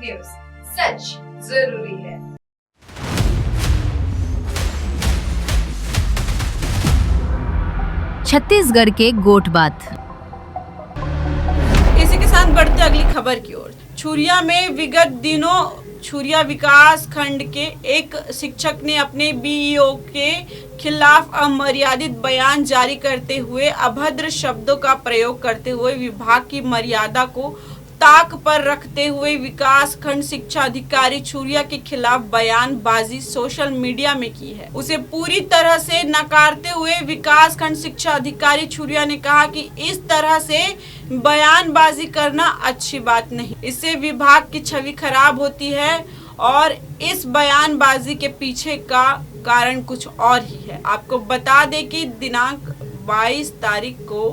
News, सच जरूरी है। छत्तीसगढ़ के गोट बात। इसी के साथ बढ़ते अगली खबर की ओर। छुरिया में विगत दिनों छुरिया विकास खंड के एक शिक्षक ने अपने बीईओ के खिलाफ अमर्यादित बयान जारी करते हुए अभद्र शब्दों का प्रयोग करते हुए विभाग की मर्यादा को ताक पर रखते हुए विकास खंड शिक्षा अधिकारी छुरिया के खिलाफ बयानबाजी सोशल मीडिया में की है। उसे पूरी तरह से नकारते हुए विकास खंड शिक्षा अधिकारी छुरिया ने कहा कि इस तरह से बयानबाजी करना अच्छी बात नहीं, इससे विभाग की छवि खराब होती है और इस बयानबाजी के पीछे का कारण कुछ और ही है। आपको बता दें कि दिनांक 22 तारीख को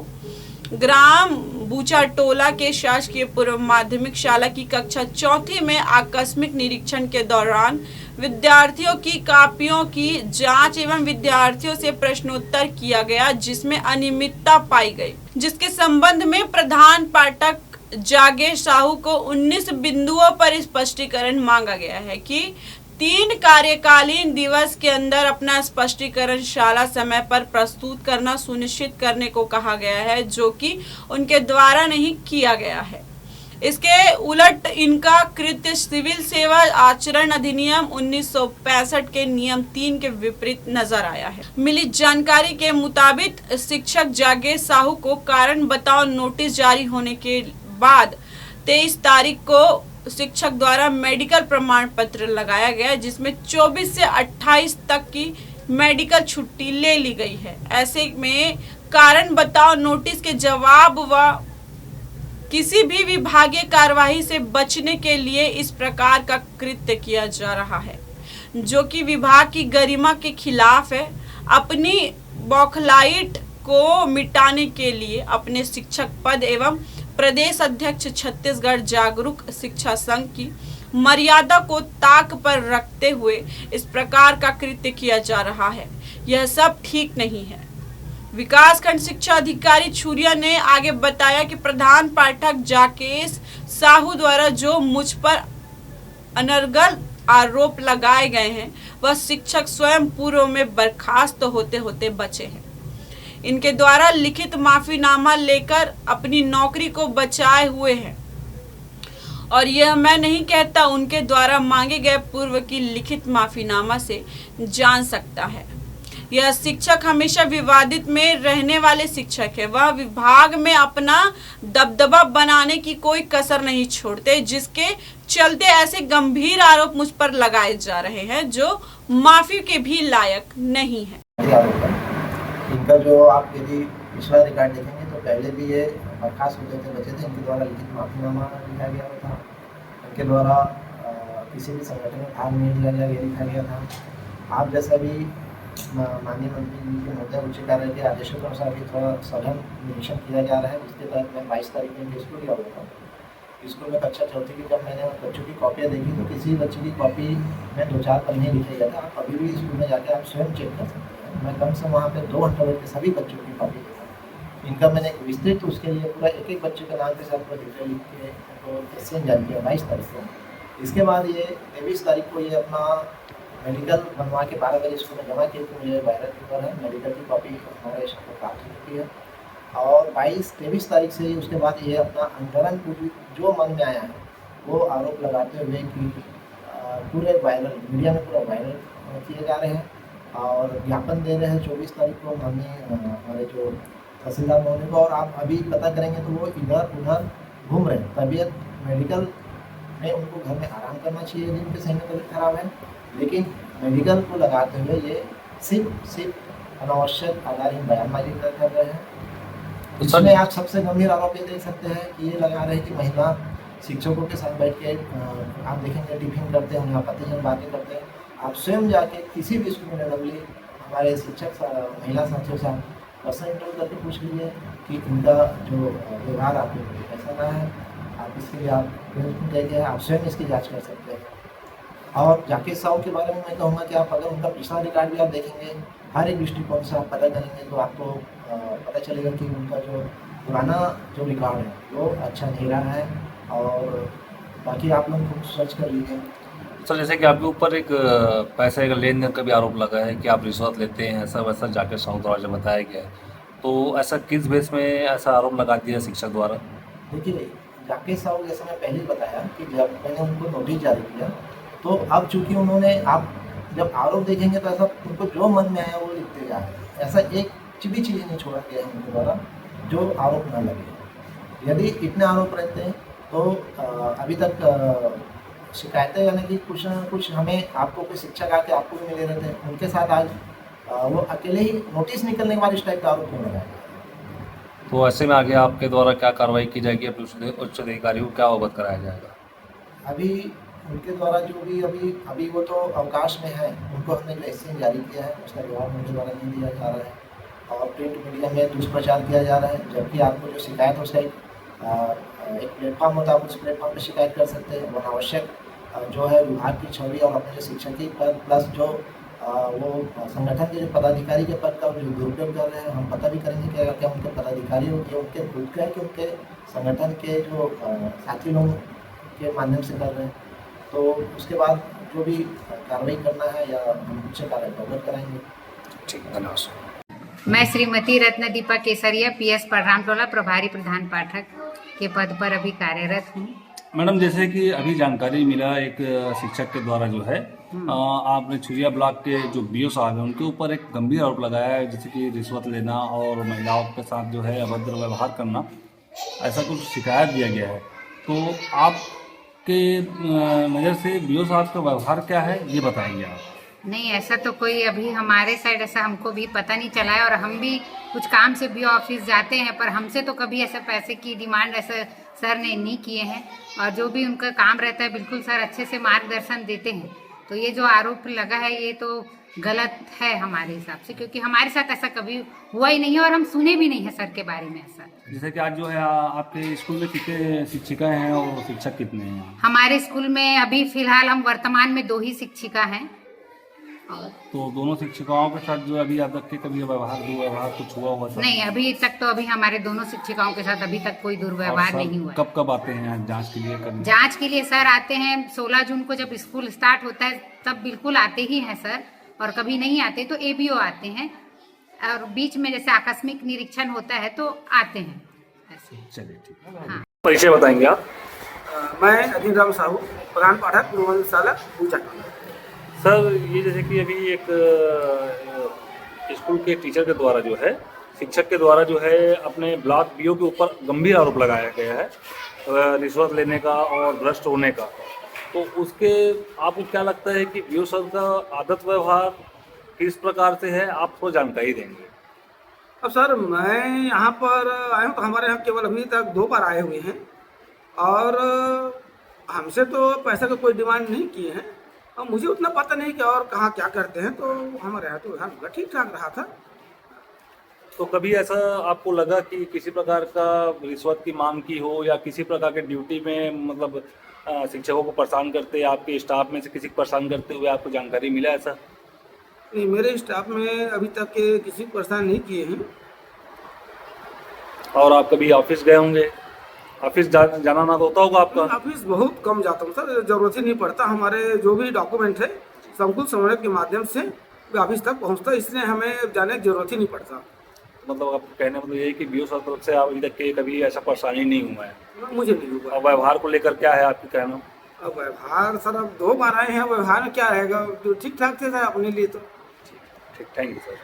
ग्राम बूचाटोला के शासकीय पूर्व माध्यमिक शाला की कक्षा चौथी में आकस्मिक निरीक्षण के दौरान विद्यार्थियों की कॉपियों की जांच एवं विद्यार्थियों से प्रश्नोत्तर किया गया, जिसमें अनियमितता पाई गई, जिसके संबंध में प्रधान पाठक जागेश साहू को 19 बिंदुओं पर स्पष्टीकरण मांगा गया है कि 3 कार्यकालीन दिवस के अंदर अपना स्पष्टीकरण शाला समय पर प्रस्तुत करना सुनिश्चित करने को कहा गया है, जो कि उनके द्वारा नहीं किया गया है। इसके उलट इनका कृत्य सिविल सेवा आचरण अधिनियम 1965 के नियम 3 के विपरीत नजर आया है। मिली जानकारी के मुताबिक शिक्षक जागेश साहू को कारण बताओ नोटिस जारी होने के बाद 23 तारीख को शिक्षक द्वारा मेडिकल प्रमाण पत्र लगाया गया, जिसमें 24 से 28 तक की मेडिकल छुट्टी ले ली गई है। ऐसे में कारण बताओ नोटिस के जवाब व किसी भी विभागीय कार्यवाही से बचने के लिए इस प्रकार का कृत्य किया जा रहा है, जो कि विभाग की गरिमा के खिलाफ है। अपनी बौखलाहट को मिटाने के लिए अपने शिक्षक पद एवं प्रदेश अध्यक्ष छत्तीसगढ़ जागरूक शिक्षा संघ की मर्यादा को ताक पर रखते हुए इस प्रकार का कृत्य किया जा रहा है। यह सब ठीक नहीं है। विकास खंड शिक्षा अधिकारी छुरिया ने आगे बताया कि प्रधान पाठक जागेश साहू द्वारा जो मुझ पर अनर्गल आरोप लगाए गए हैं, वह शिक्षक स्वयं पूर्व में बर्खास्त होते होते बचे हैं। इनके द्वारा लिखित माफीनामा लेकर अपनी नौकरी को बचाए हुए हैं और यह मैं नहीं कहता, उनके द्वारा मांगे गए पूर्व की लिखित माफीनामा से जान सकता है। यह शिक्षक हमेशा विवादित में रहने वाले शिक्षक है। वह विभाग में अपना दबदबा बनाने की कोई कसर नहीं छोड़ते, जिसके चलते ऐसे गंभीर आरोप मुझ पर लगाए जा रहे हैं जो माफी के भी लायक नहीं है। इनका जो आप यदि पिछला रिकॉर्ड देखेंगे तो पहले भी ये बर्खास्त होते थे बचे थे। इनके द्वारा लिखित माफीनामा लिखा गया था, इनके द्वारा किसी भी संगठन में भाग नहीं लिया गया, ये लिखा गया था। आप जैसा भी माननीय मंत्री जी के महोदय उच्च कार्यालय के आदेशों के अनुसार भी थोड़ा सघन निरीक्षण किया जा रहा है। उसके तहत मैं 22 तारीख में स्कूल गया हुआ था। स्कूल में कक्षा चौथी की जब मैंने बच्चों की कॉपियाँ देखी तो किसी बच्चे की कॉपी में 2-4 पन्ने लिखे गए थे। आप अभी भी स्कूल में जाकर आप स्वयं चेक कर सकते हैं। मैं कम से वहाँ पे 2 घंटे बैठ के सभी बच्चों की कॉपी देखा। इनका मैंने एक विस्तृत उसके लिए पूरा एक बच्चे के नाम के साथ पूरा डिटेल लिख के उनको एसएन जारी किया 22 तारीख को। इसके बाद ये 23 तारीख को ये अपना मेडिकल बनवा के 12 बजे स्कूल में जमा किए थे। मुझे वायरल पेपर है, मेडिकल की कॉपी हमारे को प्राप्त होती है और 23 तारीख से उसके बाद ये अपना अंतरण पूरी जो मन में आया है वो आरोप लगाते हुए कि पूरे वायरल मीडिया में पूरा वायरल किए जा रहे हैं और ज्ञापन दे रहे हैं 24 तारीख को माननीय हमारे जो तहसीलदार महोदय को। और आप अभी पता करेंगे तो वो इधर उधर घूम रहे हैं। तबीयत मेडिकल में उनको घर में आराम करना चाहिए यदि उनकी सही में तबीयत खराब है, लेकिन मेडिकल को लगाते हुए ये सिर्फ अनावश्यक आधारहीन बयानबाजी कर रहे हैं। इसमें आप सबसे गंभीर आरोप ये देख सकते हैं कि ये लगा रहे हैं कि महिला शिक्षकों के साथ बैठ के आप देखेंगे टिफिन करते हैं, उन्हें आपत्तिजनक बातें करते हैं। आप स्वयं जाके किसी भी स्कूल में रैंडमली हमारे शिक्षक महिला साथियों से पर्सनल इंटरव्यू करके पूछ लीजिए कि इनका जो व्यवहार आपके प्रति कैसा रहा है। आप इसके लिए आप जाइए, आप स्वयं इसकी जाँच कर सकते हैं। और जाकेश साहू के बारे में मैं कहूँगा कि आप अगर उनका पिछला रिकॉर्ड भी आप देखेंगे, हर एक दृष्टिकोण से आप पता करेंगे तो आपको पता चलेगा कि उनका जो पुराना जो रिकॉर्ड है वो अच्छा नहीं रहा है और बाकी आप लोग खुद सर्च कर लीजिए। सर जैसे कि आपके ऊपर एक पैसे का लेन देन का भी आरोप लगा है कि आप रिश्वत लेते हैं, ऐसा वैसा जाके साउथ दरवाजा बताया गया है, तो ऐसा किस बेस में ऐसा आरोप लगा दिया शिक्षक द्वारा? देखिए जाके साहब, जैसे मैं पहले ही बताया कि जब मैंने उनको नोटिस जारी किया, तो अब चूंकि उन्होंने, आप जब आरोप देखेंगे तो ऐसा उनको जो मन में आया वो लिखते जा रहे हैं। ऐसा एक भी चीज़ नहीं छोड़ा गया है उनके द्वारा जो आरोप न लगे। यदि इतने आरोप रहते हैं तो अभी तक शिकायतें, यानी कि कुछ ना कुछ हमें, आपको कोई शिक्षक आके आपको भी मिले रहते हैं, उनके साथ आज वो अकेले ही नोटिस निकलने के बाद इस टाइप का आरोप क्यों लगाया? तो ऐसे में आगे आपके द्वारा क्या कार्रवाई की जाएगी, अपने उच्च अधिकारियों को क्या अवगत कराया जाएगा? अभी उनके द्वारा जो भी अभी वो तो अवकाश में है, उनको हमने जो एक्सचेंज जारी किया है उसका जवाब उनके द्वारा नहीं दिया जा रहा है और प्रिंट मीडिया में दुष्प्रचार किया जा रहा है। जबकि आपको जो शिकायत है उसका एक प्लेटफॉर्म होता है, आप उस प्लेटफॉर्म पर शिकायत कर सकते हैं। वह आवश्यक जो है विभाग की छवि और अपने जो शिक्षक की पद प्लस जो वो संगठन के जो पदाधिकारी के पद का जो दुरुपयोग कर रहे हैं, हम पता भी करेंगे कि क्या उनके पदाधिकारी हो, ये उनके खुद का है कि उनके संगठन के जो साथी लोग के माध्यम से कर रहे हैं। तो उसके बाद जो भी कार्रवाई करना है या हम उच्च कार्य कराएंगे। ठीक, धन्यवाद। मैं श्रीमती रत्नदीपा केसरिया पीएस पररामटोला प्रभारी प्रधान पाठक के पद पर अभी कार्यरत हूँ। मैडम जैसे कि अभी जानकारी मिला एक शिक्षक के द्वारा जो है आपने छुरिया ब्लॉक के जो बीओ साहब हैं उनके ऊपर एक गंभीर आरोप लगाया है, जैसे कि रिश्वत लेना और महिलाओं के साथ जो है अभद्र व्यवहार करना, ऐसा कुछ शिकायत दिया गया है। तो आपके नज़र से बीओ साहब का व्यवहार क्या है ये बताएंगे आप? नहीं, ऐसा तो कोई अभी हमारे साइड ऐसा हमको भी पता नहीं चला है और हम भी कुछ काम से बीओ ऑफिस जाते हैं, पर हमसे तो कभी ऐसे पैसे की डिमांड ऐसे सर ने नहीं किए हैं और जो भी उनका काम रहता है बिल्कुल सर अच्छे से मार्गदर्शन देते हैं। तो ये जो आरोप लगा है ये तो गलत है हमारे हिसाब से, क्योंकि हमारे साथ ऐसा कभी हुआ ही नहीं है और हम सुने भी नहीं है सर के बारे में ऐसा। जैसे कि आज जो है आपके स्कूल में कितने शिक्षिकाएं हैं और शिक्षक कितने हैं? हमारे स्कूल में अभी फिलहाल हम वर्तमान में 2 ही शिक्षिका हैं। तो दोनों शिक्षिकाओं के साथ जो अभी अब तक के कभी दुर्व्यवहार कुछ हुआ था? नहीं, अभी तक तो अभी हमारे दोनों शिक्षिकाओं के साथ अभी तक कोई दुर्व्यवहार नहीं हुआ। कब कब आते हैं यहाँ जांच के लिए? जांच के लिए सर आते हैं 16 जून को जब स्कूल स्टार्ट होता है तब बिल्कुल आते ही हैं सर, और कभी नहीं आते तो एबीओ आते हैं और बीच में जैसे आकस्मिक निरीक्षण होता है तो आते हैं ऐसे। चलिए ठीक। हाँ। परिचय बताएंगे आप? मैं अधीन राम साहू, प्रधान पाठक गुरुवंश शाला पूजा। सर ये जैसे कि अभी एक स्कूल के टीचर के द्वारा जो है, शिक्षक के द्वारा जो है अपने ब्लॉक बीओ के ऊपर गंभीर आरोप लगाया गया है रिश्वत लेने का और भ्रष्ट होने का, तो उसके आपको क्या लगता है कि बीओ सर का आदत व्यवहार किस प्रकार से है, आप थोड़ा जानकारी देंगे? अब सर मैं यहाँ पर आया हूँ तो हमारे यहाँ केवल अभी तक 2 बार आए हुए हैं और हमसे तो पैसा का कोई डिमांड नहीं किए हैं और मुझे उतना पता नहीं कि और कहाँ क्या करते हैं। तो हमारे यहाँ तो यहाँ ठीक ठाक रहा था। तो कभी ऐसा आपको लगा कि किसी प्रकार का रिश्वत की मांग की हो या किसी प्रकार के ड्यूटी में मतलब शिक्षकों को परेशान करते, आपके स्टाफ में से किसी को परेशान करते हुए आपको जानकारी मिला ऐसा? नहीं, मेरे स्टाफ में अभी तक के किसी को परेशान नहीं किए हैं। और आप कभी ऑफिस गए होंगे? ऑफिस जाना ना होता होगा आपका? ऑफिस बहुत कम जाता हूँ सर, जरूरत ही नहीं पड़ता। हमारे जो भी डॉक्यूमेंट है संकुल समन्वयक के माध्यम से ऑफिस तक पहुँचता है, इसलिए हमें जाने की जरूरत ही नहीं पड़ता। मतलब आपको कहने मतलब ये है कि बीओ सर तरफ से अभी तक के कभी ऐसा परेशानी नहीं हुआ है? मुझे नहीं हुआ। और व्यवहार को लेकर क्या है आपकी कहना? अब व्यवहार सर अब 2 बार आए हैं, व्यवहार क्या रहेगा, जो ठीक ठाक थे सर अपने लिए तो। ठीक, थैंक यू सर।